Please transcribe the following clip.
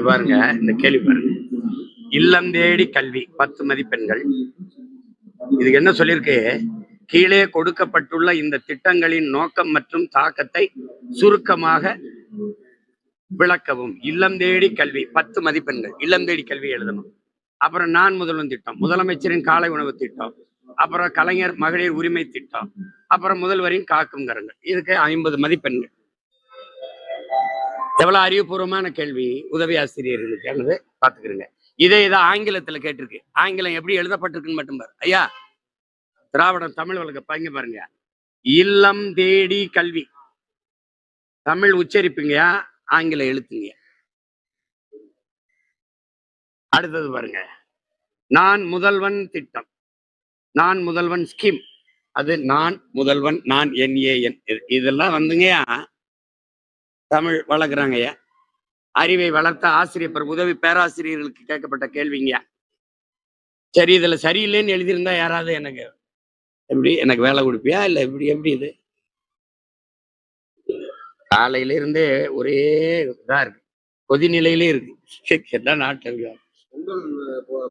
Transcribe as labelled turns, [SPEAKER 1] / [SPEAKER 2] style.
[SPEAKER 1] பாருங்க, இந்த கேள்வி பாருங்க. இல்லம் தேடி கல்வி 10 மதிப்பெண்கள். இதுக்கு என்ன சொல்லியிருக்கு? கீழே கொடுக்கப்பட்டுள்ள இந்த திட்டங்களின் நோக்கம் மற்றும் தாக்கத்தை சுருக்கமாக விளக்கவும். இல்லம் தேடி கல்வி 10 மதிப்பெண்கள். இல்லம் தேடி கல்வி எழுதணும். அப்புறம் நான் முதல்வன் திட்டம், முதலமைச்சரின் காலை உணவு திட்டம், அப்புறம் கலைஞர் மகளிர் உரிமை திட்டம், அப்புறம் முதல்வரின் காக்கும் கரங்கள். இதுக்கு 50 மதிப்பெண்கள். எவ்வளவு அறிவுபூர்வமான கேள்வி உதவி ஆசிரியர்களுக்கு பாத்துக்கிறீங்க. இதை ஆங்கிலத்துல கேட்டிருக்கு. ஆங்கிலம் எப்படி எழுதப்பட்டிருக்குன்னு மட்டும் பாரு. ஐயா, திராவிடம் தமிழ் வழக்கு பாருங்க பாருங்க. இல்லம் தேடி கல்வி தமிழ் உச்சரிப்புங்கயா, ஆங்கில எழுத்துங்க. அடுத்தது பாருங்க, நான் முதல்வன் திட்டம், நான் முதல்வன் ஸ்கீம். அது நான் முதல்வன், நான் NAN. இதெல்லாம் வந்துங்கயா தமிழ் வளர்க்குறாங்கய்யா. அறிவை வளர்த்த ஆசிரியர் உதவி பேராசிரியர்களுக்கு கேட்கப்பட்ட கேள்விங்க. சரி, இதுல சரியில்லைன்னு எழுதியிருந்தா யாராவது எனக்கு எப்படி எனக்கு வேலை கொடுப்பியா இல்ல எப்படி இது? காலையில இருந்தே ஒரே இதா இருக்கு, கொதிநிலையிலே இருக்கு. என்ன நாட்டில்